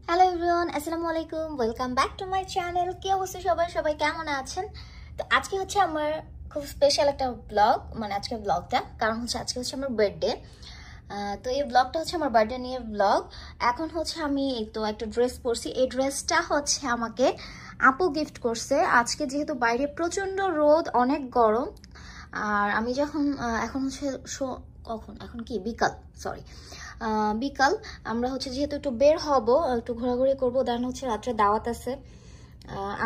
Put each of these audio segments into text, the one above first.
Hello everyone, আসসালামু আলাইকুম, welcome back to my channel. কি অবস্থা সবাই কেমন আছেন? তো আজকে হচ্ছে আমার খুব স্পেশাল একটা ব্লগ, মানে আজকের ব্লগটা কারণ হচ্ছে আজকে হচ্ছে আমার বার্থডে। তো এই ব্লগটা হচ্ছে আমার বার্থডে নিয়ে ব্লগ। এখন হচ্ছে আমি তো একটা ড্রেস পরছি, এই ড্রেসটা হচ্ছে আমাকে আপু গিফট করছে। আজকে যেহেতু বাইরে প্রচণ্ড রোদ, অনেক গরম, আর আমি যখন এখন হচ্ছে এখন কি বিকাল, বিকাল আমরা হচ্ছে যেহেতু একটু বের হব, একটু ঘোরাঘুরি করবো, দেন হচ্ছে রাত্রে দাওয়াত আছে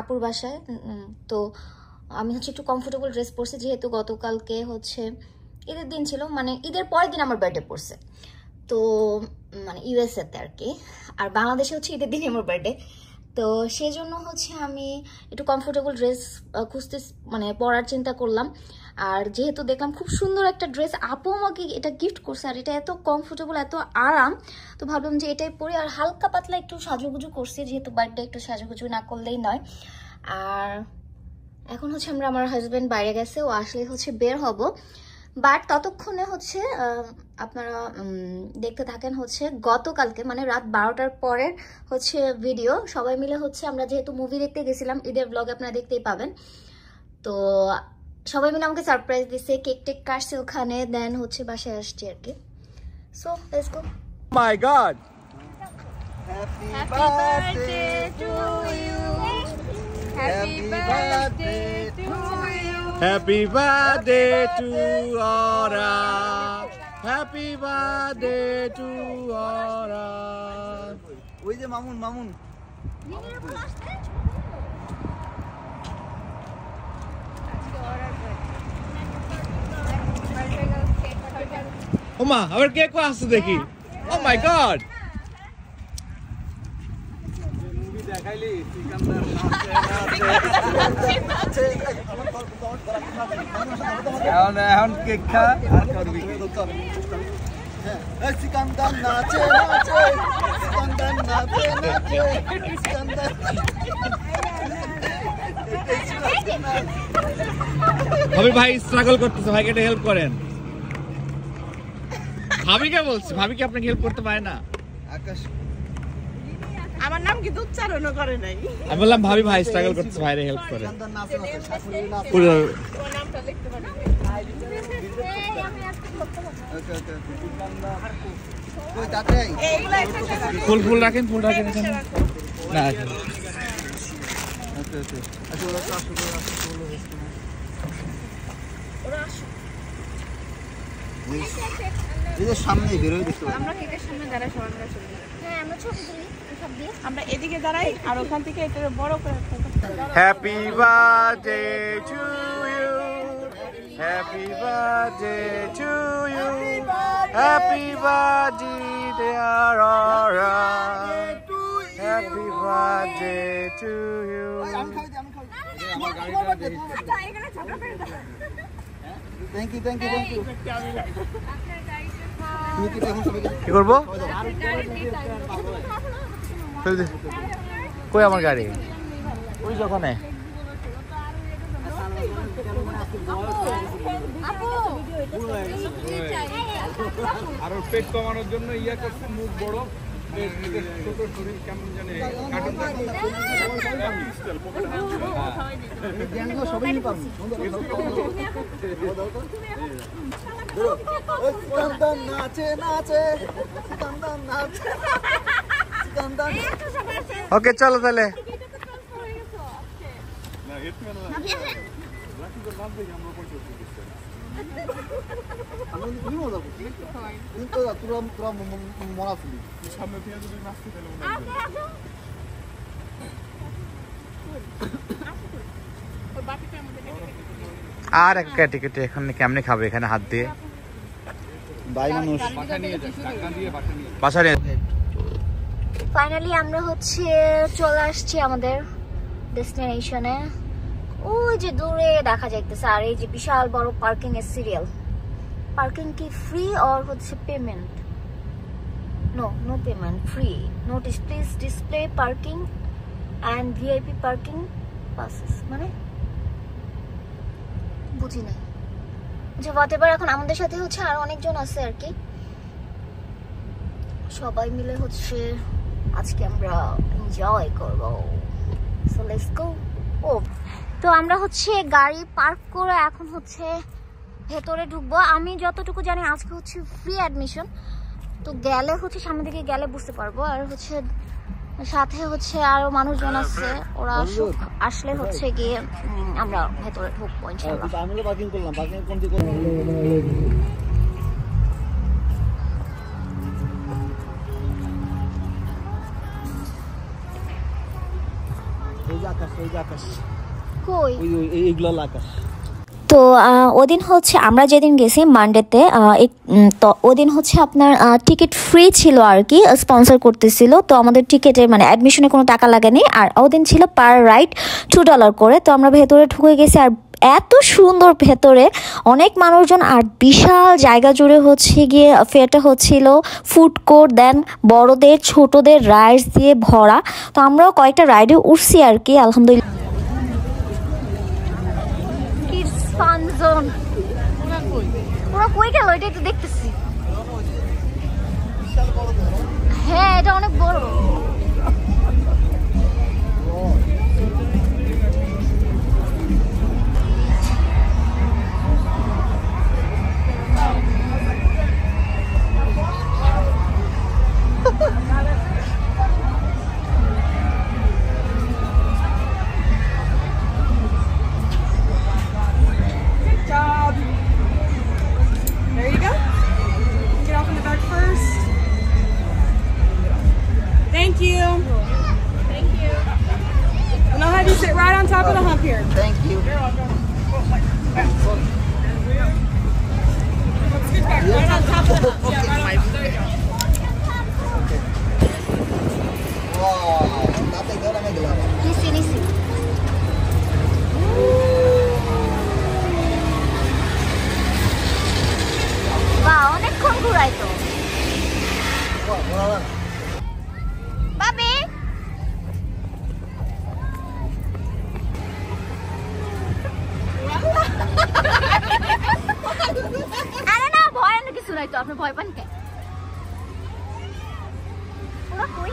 আপুর বাসায়। তো আমি হচ্ছে একটু কমফোর্টেবল ড্রেস পরছি, যেহেতু গতকালকে হচ্ছে ঈদের দিন ছিল, মানে ঈদের পরের দিন আমার বার্থডে পড়ছে, তো মানে ইউএসএতে আর কি, আর বাংলাদেশে হচ্ছে ঈদের দিনই আমার বার্থডে। তো সেই জন্য হচ্ছে আমি একটু কমফোর্টেবল ড্রেস খুঁজতে মানে পরার চিন্তা করলাম। আর যেহেতু দেখলাম খুব সুন্দর একটা ড্রেস, আপু আমাকে এটা গিফট করছে, আর এটা এত কমফোর্টেবল, এত আরাম, তো ভাবলাম যে এটাই পরি। আর হালকা পাতলা একটু সাজুগুজু করছি, যেহেতু বার্থডে একটু সাজুগুজু না করলেই নয়। আর এখন হচ্ছে আমার হাজব্যান্ড বাইরে গেছে, ও আসলে হচ্ছে বের হব, বাট ততক্ষণে হচ্ছে আপনারা দেখতে থাকেন হচ্ছে গতকালকে মানে রাত 12টার পরের হচ্ছে ভিডিও। সবাই মিলে হচ্ছে আমরা যেহেতু মুভি দেখতে গেছিলাম, ঈদের ব্লগ আপনারা দেখতেই পাবেন। তো সবাই মিলে আমাকে সারপ্রাইজ দিছে, কেক টেক কাটছে ওখানে, দেন হচ্ছে বাসায় আসছি আর কি। So let's go. My God! Happy birthday to you. Happy birthday to you. Happy birthday to Aura. Happy birthday to Aura. ওই যে মামুন ওমা আবার কে কো আসছে দেখি। Oh my God! এখন কেক খা আর করবি সিকান্দার নাচে সিকান্দার নাচে সিকান্দার। ভাবি ভাই স্ট্রাগল করতেছে, ভাইকে একটা হেল্প করেন। ভাবিকে বলছি, ভাবি কি আপনাকে হেল্প করতে পারে না? আকাশ আমার নাম কিন্তু উচ্চারণ করে নাই। আমি বললাম ভাবি ভাই স্ট্রাগল করতেছে, ভাইরে হেল্প করেন। সিকান্দার নাচে শাশুড়ি নাচে। পুরো ওর নামটা লিখতে পারি। ওকে কই তাতে এইগুলা একটা ফুল রাখেন এখানে না রাখেন। ওকে আচ্ছা ওরা তো আসলে ওরা আসো। এই যে সামনে বেরোয় দেখতে পাচ্ছি। আমরা কেকের সামনে দাঁড়াই, সবাই মিলে ছবি তুলি। হ্যাঁ, আমরা ছবি তুলি সব দিয়ে। আমরা এদিকে দাঁড়াই আর ওখান থেকে এটা বড় করে Happy birthday to you. Happy birthday to you. Happy birthday dear Aura. Happy birthday to you. Thank you তুমি কি এখন সবাইকে কি করবো? কই আমার গাড়ি? ওই যখনে আর ওর পেট কমানোর জন্য ইয়া করছে, মুখ বড়, ছোট শরীর কেমন জানে কার্টুন সবাই নিয়ে পারবো। সিকান্দার নাচে সিকান্দার নাচে সিকান্দার। ওকে চলো তাহলে। আমি তুমি মজা করছি কিন্তু তোরা মরা ছিলি সামনে থেকে যদি নাচতে গেলে আর এক কেটে এখন কেমনে খাবে এখানে হাত দিয়ে? ভাই মানুষ বাসা নিয়ে যায়, টাকা দিয়ে বাসা নিয়ে ফাইনালি আমরা হচ্ছে চলে আসছি আমাদের ডেস্টিনেশনে। ওই যে দূরে দেখা যাইতেছে, আর এই যে বিশাল বড় পার্কিং এর সিরিয়াল। পার্কিং কি ফ্রি অর হচ্ছে payment? No payment, free. Notice please display parking and VIP parking passes, মানে বুঝি নাই যে হোয়াটএভার। এখন আমাদের সাথে হচ্ছে আর অনেকজন আছে আর কি, সবাই মিলে হচ্ছে আজকে আমরা এনজয় করব। So let's go. ও তো আমরা হচ্ছে গাড়ি পার্ক করে এখন হচ্ছে ভেতরে ঢুকবো। আমি যতটুকু জানি আজকে হচ্ছে ফ্রি অ্যাডমিশন, তো গেলে হচ্ছে সামনে দিকে গেলে বুঝতে পারবো। আর হচ্ছে সাথে হচ্ছে আরো মানুষজন আছে, ওরা আসলে হচ্ছে গিয়ে আমরা ভেতরে ঢুকবো ইনশাআল্লাহ। আমি তো পার্কিং করলাম, পার্কিং কোন দিকে করলাম? ওই যে আকাশ, ওই যে আকাশ, কই ওই এইগুলো আকাশ। তো ওদিন হচ্ছে আমরা যেদিন গেছি মানডেতে, তো ওদিন হচ্ছে আপনার টিকিট ফ্রি ছিল আর কি, স্পন্সর করতেছিল। তো আমাদের টিকিটে মানে অ্যাডমিশনে কোনো টাকা লাগেনি। আর ওদিন ছিল পার রাইড $2 করে। তো আমরা ভেতরে ঢুকে গেছি, আর এত সুন্দর ভেতরে, অনেক মানুষজন, আর বিশাল জায়গা জুড়ে হচ্ছে গিয়ে ফেয়ারটা হচ্ছিল। ফুড কোর্ট, দেন বড়দের ছোটদের রাইডস দিয়ে ভরা। তো আমরাও কয়েকটা রাইডে উঠছি আর কি, আলহামদুলিল্লাহ। ফান জোন পুরো কই গেল, এটাই তো দেখতেছি। হ্যাঁ এটা অনেক বড়। There you go. Get off in the back first. Thank you. Thank you. And I'll have you sit right on top of the hump here. Thank you. Let's get back right on top of the hump. Yeah, right on. There you go. Wow, তাতে গরমে গেলাম। নিছি বাহ, অনেকক্ষণ ঘুরাই তো। বাবি আরে না, ভয় না কিছু নাই তো, আপনি ভয় পান কে? ওরা কই?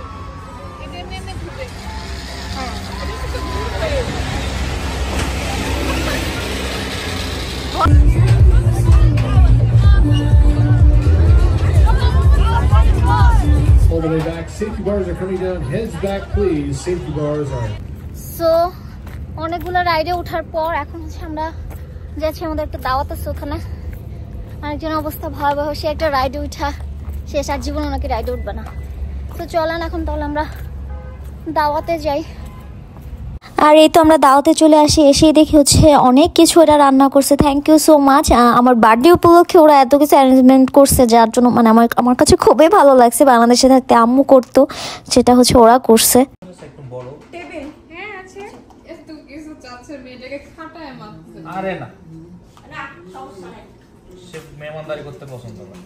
All the way back. Safety bars are coming down. Heads back, please. Safety bars are. So অনেকগুলো রাইডে ওঠার পর এখন হচ্ছে আমরা যাচ্ছি, আমাদের একটা দাওয়াত আছে ওখানে। আরেকজন অবস্থা ভয়াবহ, সে একটা রাইডে উঠা শেষ, আর জীবন ওনাকে রাইডে উঠবে না। তো চলেন এখন তাহলে আমরা দাওয়াতে যাই। আর এই তো আমরা দাওয়াতে চলে আসি, এসেই দেখি হচ্ছে অনেক কিছু এরা রান্না করছে। Thank you so much. আমার বার্থডে উপলক্ষে ওরা এত কিছু অ্যারেঞ্জমেন্ট করছে, যার জন্য মানে আমার কাছে খুবই ভালো লাগছে। বাংলাদেশে থাকতে আম্মু করতো, সেটা হচ্ছে ওরা করছে। আরে না, সে মেহমানদারি করতে পছন্দ করে।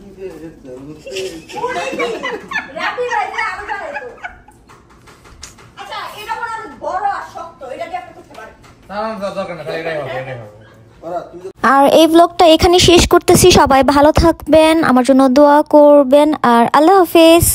আর এই ব্লগটা এখানে শেষ করতেছি। সবাই ভালো থাকবেন, আমার জন্য দোয়া করবেন, আর আল্লাহ হাফেজ।